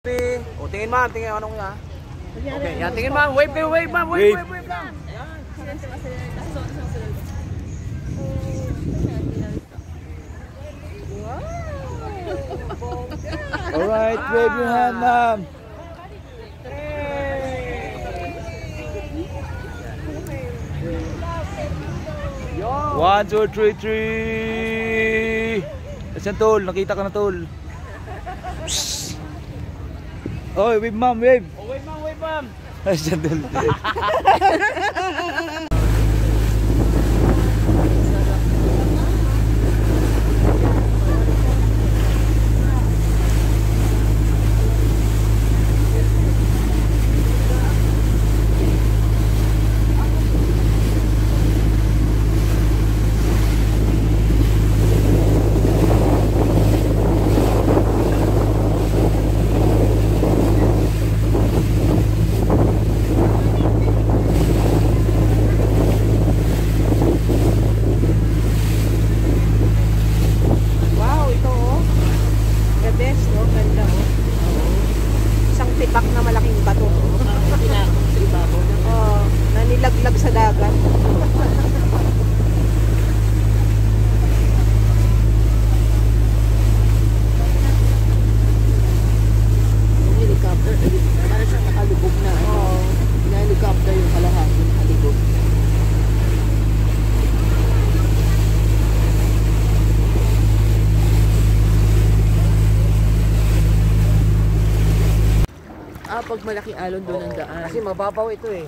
O, tingin ma'am, tingin anong nga. Okay, yan, tingin ma'am. Wave kayo, wave ma'am. Wave lang. Yan. Alright, wave your hand, ma'am. One, two, three. Asan tol? Nakita ka na tol. Oy, wave ma'am, wave. Oh, wave ma'am, wave ma'am. Asan tol? Bak na malaking bato. Nanilaglag sa dagat. Yung helicopter, parang siyang nakalubog na. Yung helicopter yung kalahati nakalubog. Pag malaking alon doon ang daan. Kasi mababaw ito eh.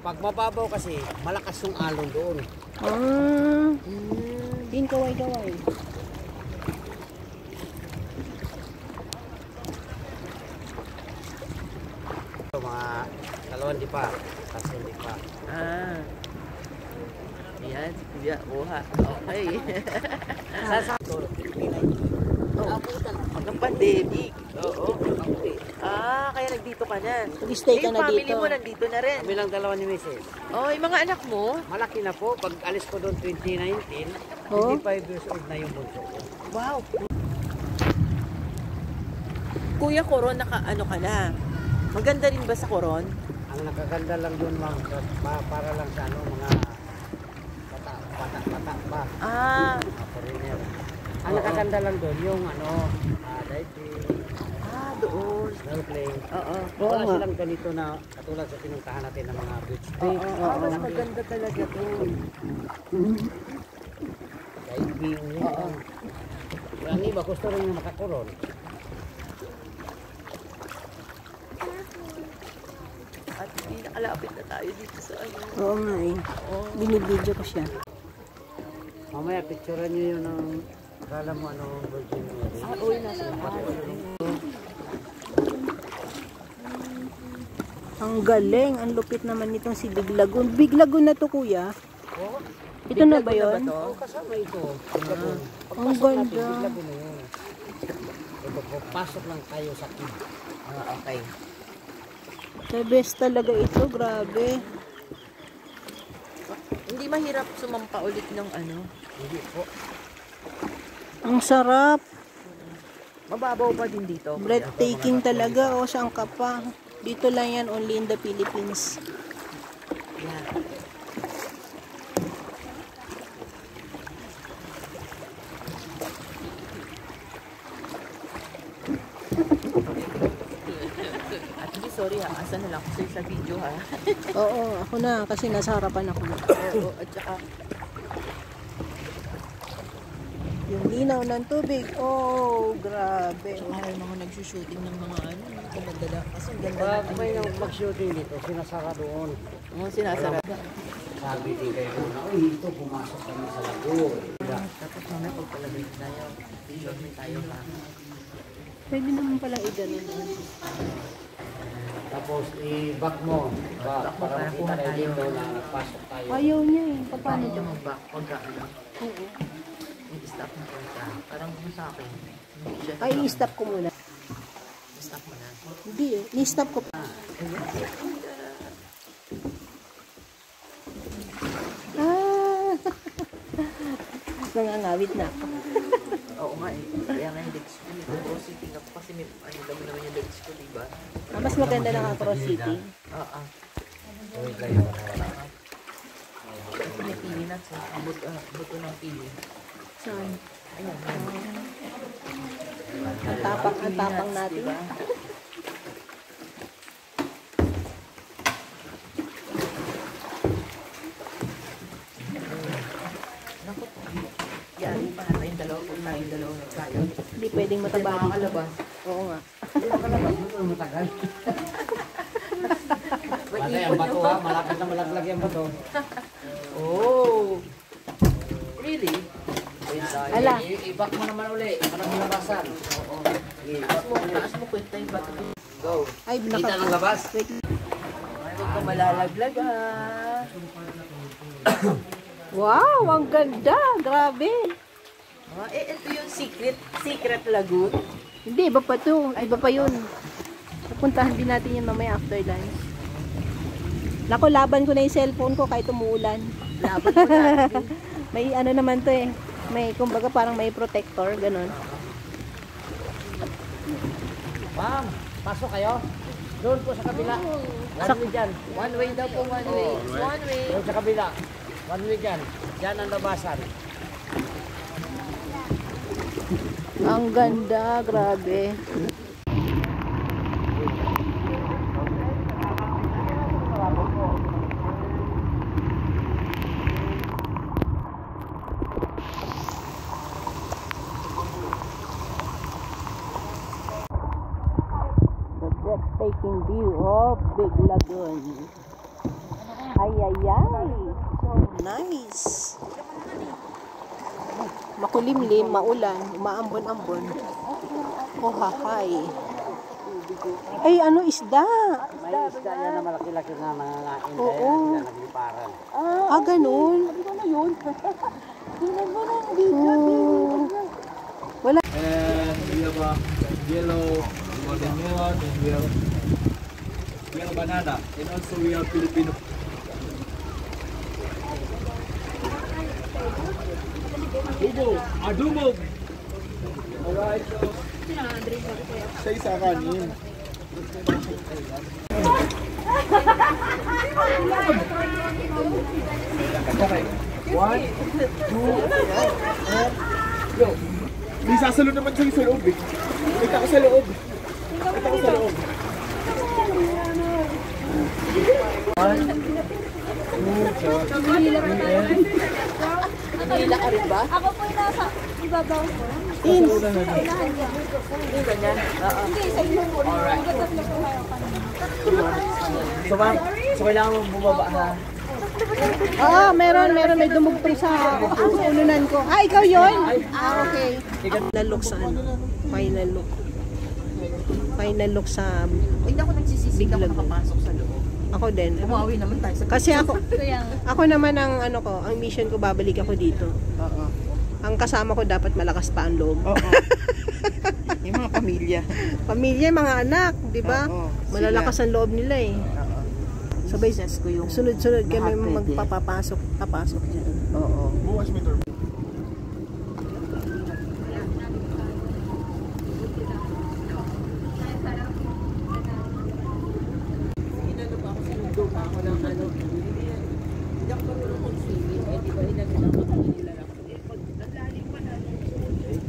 Pag mababaw kasi, malakas yung alon doon. Din kaway-kaway. Mga dalawang di pa. Kasi hindi pa. Ayan, si Kuya, buha. Okay. Sasakto. Pag ang pandemic. Oo. Kaya nagdito ka na. Nag-stay ka na family dito. mo nandito na rin. Kami lang dalawa ni Mrs. Yung mga anak mo? Malaki na po. Pag alis ko doon 2019, 25 years old na yung bunso ko. Wow. Kuya Coron, ano ka na? Maganda rin ba sa Coron? Ang nakaganda lang doon, ma'am, para lang sa mga bata pa. Foreigner. Ang nakaganda lang doon, yung diving. Doon. Snorkeling. Wala silang ganito na katulad sa pinuntahan natin ng mga beach trip. Mas maganda talaga doon. Diving. Ang iba gusto rin yung makakuron. At pinakalapit na tayo dito sa Oo nga eh. Binibidyo ko siya. Mamaya picturean nyo yun ng akala mo Virgin Mary. Nasa lahat. Ang galing. Ang lupit naman nitong si Big Lagoon. Big Lagoon na to, kuya. Ito na ba yun? Kasama ito. Ang ganda. Pasok lang tayo sa kid. Okay. The best talaga ito. Grabe. Hindi mahirap sumampa ulit ng Hindi po. Ang sarap. Mababaw pa din dito. Breathtaking talaga. O, saan ka pa? Dito lang yan. Only in the Philippines. Yeah. Sorry ha, asa na lang kasi sa video ha. Oo, ako na kasi nasa harapan ako. Oo, at saka yung linaw ng tubig. Oh, grabe. may mga nagsushooting ng mga ganda kasi ang ganda Pag may mag-shooting dito, sinasara doon. sinasara. Sabi din kayo na, ito pumasok kami sa lagoon. Tapos mamaya pagpalagay tayo, picture tayo ha. Pwede naman pala i-ganon. Tapos i-back mo. Para makita tayo dito na pasok tayo. Ayaw niya eh. Paano Paano to? mag-back? Oo. I-stop mo ka. Parang sa akin. Ay, i-stop ko muna. Stop mo na. Hindi eh. Ni-stop ko pa. Nangangawit na ako. Oo. Oo nga eh. Kaya nga yung legs ko. Cross sitting ako kasi may ano dami naman yung legs ko, diba? Mas maganda naka-cross sitting. Oo. Uy, kayo. Kasi may pili nuts eh. Buto ng pili. Saan? Ayan. Ang tapang natin. Diba? Naku. Yan, pa tayong dalawa. Kung tayong dalawa nagkaya. Hindi pwedeng mataba dito. Makakalabas. Oo nga. Matagal. Patay ang bato ha. Malapit na malaglag yung bato. Oh! Really? Ala. I-back mo naman uli. Para malabasan. Oo. Taas mo kwenta yung bato. Go. Ay, Kita ng labas. Wait. Ay, huwag ka malalaglag ha. Wow, ang ganda. Grabe. Ito yung secret lagoon. Hindi, iba pa to. Ay, iba pa yun. Pupuntahan din natin yan mamaya after lunch. Nako, laban ko na yung cellphone ko kahit umuulan. Laban mo natin. May ano naman to eh. May, kumbaga parang may protector, ganun. Ma'am, pasok kayo. Doon po sa kabila. One way dyan. One way daw po, one way. One way. Doon sa kabila. One way dyan. Dyan ang labasan. Ang ganda, grabe. The breathtaking view of Big Lagoon. Ay, ay, ay. So nice. Makulimlim, maulan, umaambon-ambon. Oh, hahay. Ay, ano, isda? May isda yan na malaki-laki na nangangain. Oo. Kaya sila nagliparan. Ah, ganun. Wala. And we have a yellow watermelon and we have yellow banana. And also we have Filipino. Adobo! Alright, so... Sa isa kanin. One, two, and go. May sasalo naman sa'yo sa loob eh. Kita ko sa loob. Kita ko sa loob. Nanila ka rin ba? Ako po yung nasa ibabaw ko. In. Unahan niya. Yung ganyan? Oo. Hindi, sa inyo po. Magagat na po kayo kanina. So, ma'am, so kailangan mo bumaba ha? Ah, meron. May dumugtong sa ununan ko. Ah, ikaw yun? Ah, okay. Final look sa ano? Final look. Final look sa... Hindi ako nagsisisi Big ka Lagoon. makapasok sa loob. Ako din. Bumawi naman tayo sa... Kasi ako naman ang ano ko, ang mission ko, babalik ako dito. Oo. Ang kasama ko dapat malakas pa ang loob. Oo. Yung mga pamilya. Pamilya, mga anak, di ba? Oo. Malalakas ang loob nila eh. Oo. Sabay, Success ko yung... sunod-sunod kami lahat pwede. magpapapasok dyan. Oo. Bukas may turbo. Inano pa ako, sinundo pa ako ng ano. Hindi ako marunong mag-swimming. Eh, di ba inano lang ako nila lang. Eh, pag nalalim pa na yung swimming.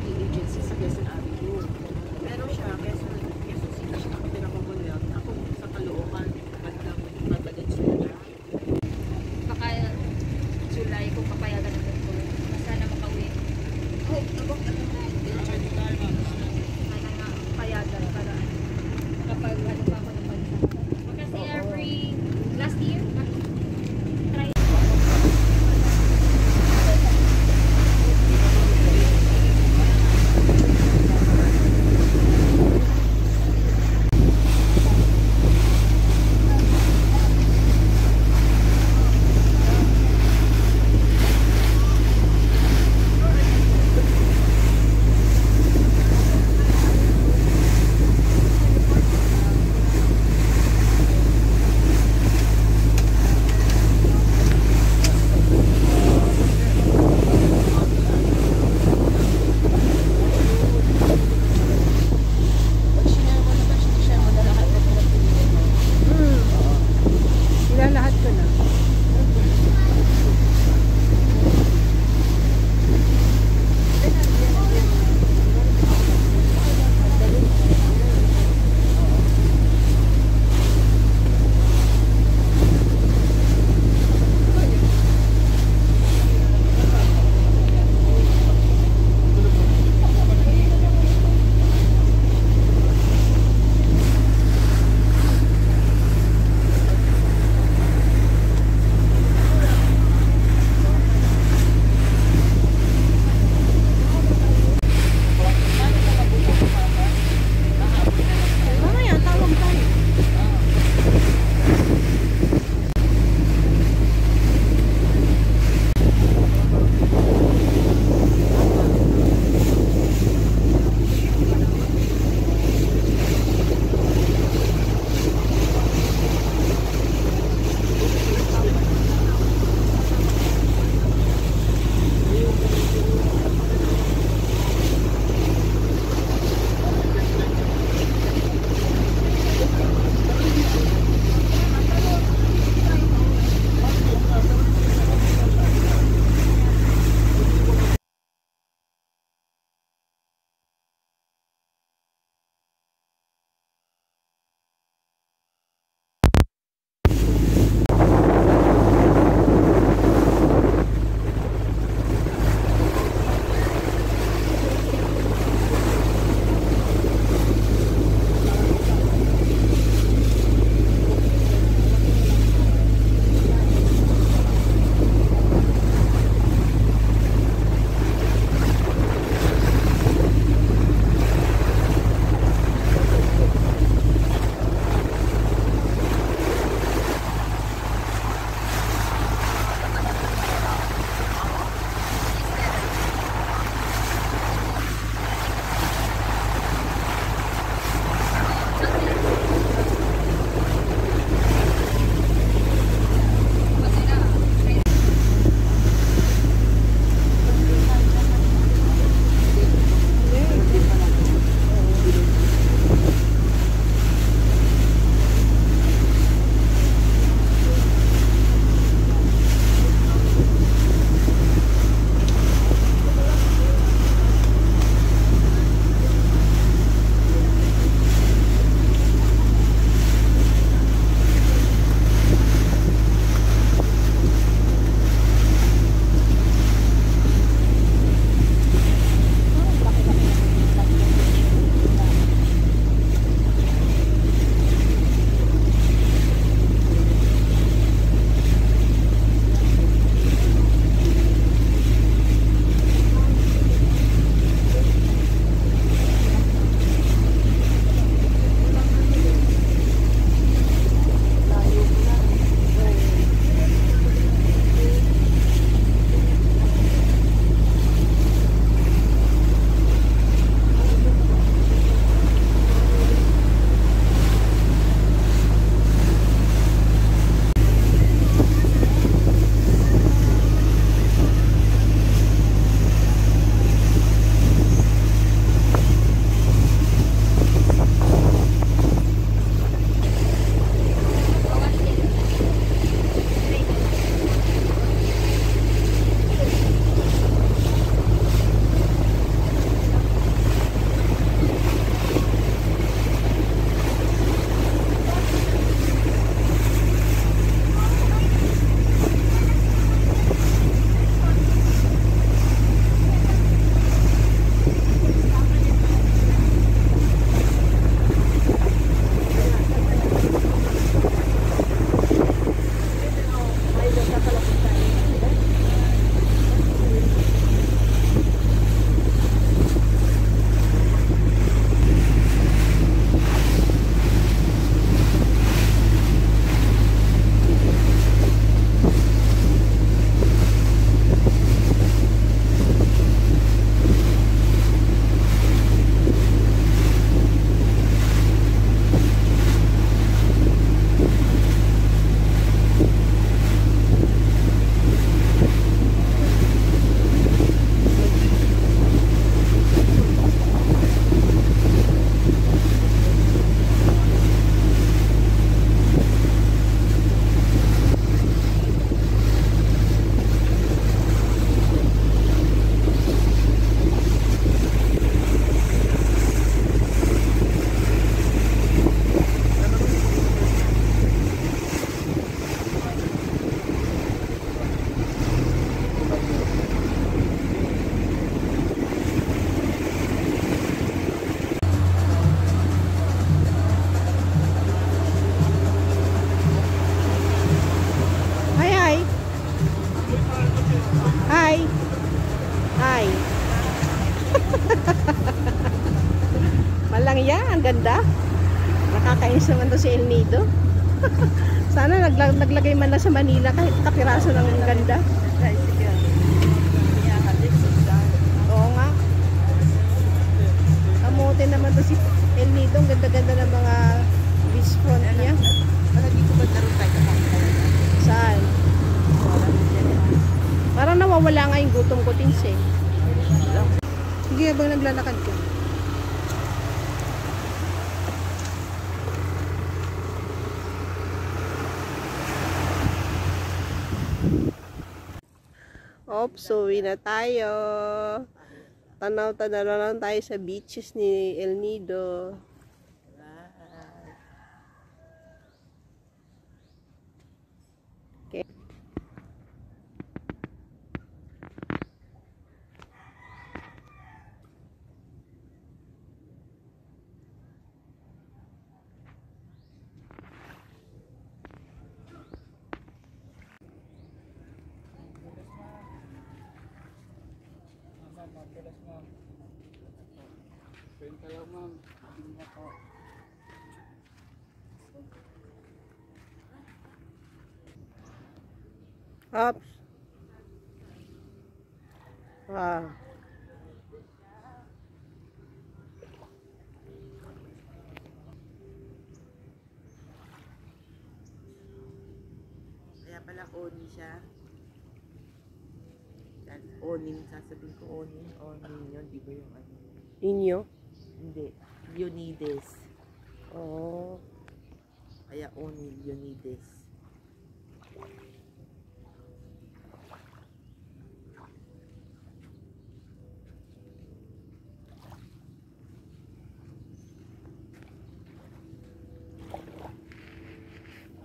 Agency sa Quezon Avenue. Pero siya, Quezon City siya ang pinakamulat. Ako sa Caloocan, bandang Matagan Sula. Baka July kung papayagan naman to si El Nido. Sana naglagay man lang sa Manila kahit kapiraso ng ganda. Oo nga. Kamote naman to si El Nido. Ang ganda-ganda ng mga beach front niya. Palagi ko ba naroon tayo kapag Saan? Parang nawawala nga yung gutom ko, Tins eh. Sige, habang naglalakad ka. Oops, uwi na tayo. Tanaw-tanaw lang tayo sa beaches ni El Nido. Okay. Oops. Ah. Kaya pala Oni siya. Onin, sasabihin ko Onin. Onin yun, di ba yung ano? Inyo? Hindi. Leonidas. Oh. Kaya Onin, Leonidas.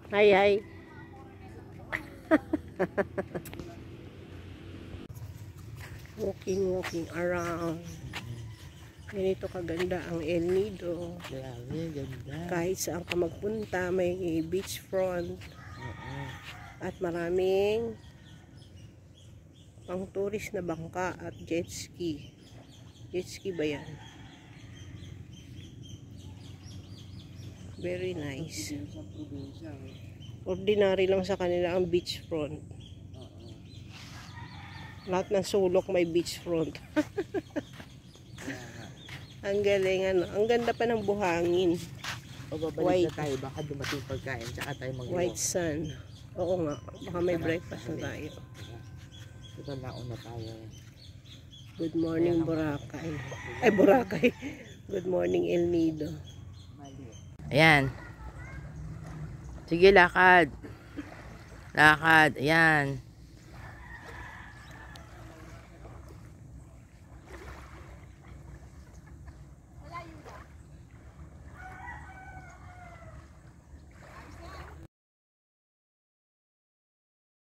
Hi, hi. Walking around. Ganito kaganda ang El Nido. Grabe, ganda. Kahit saan ka magpunta, may beach front. At maraming pang tourist na bangka at jet ski. Jet ski ba yan? Very nice. Ordinary lang sa kanila ang beach front. Lahat ng sulok may beach front. Ang galing ano. Ang ganda pa ng buhangin. O babalik na tayo, baka dumating pagkain, tsaka tayo mag-walk. White sun. Oo nga. Baka may breakfast na tayo. Ito nauna tayo. Good morning, Boracay. Ay, Boracay. Good morning, El Nido. Ayan. Sige, lakad. Lakad. Ayan.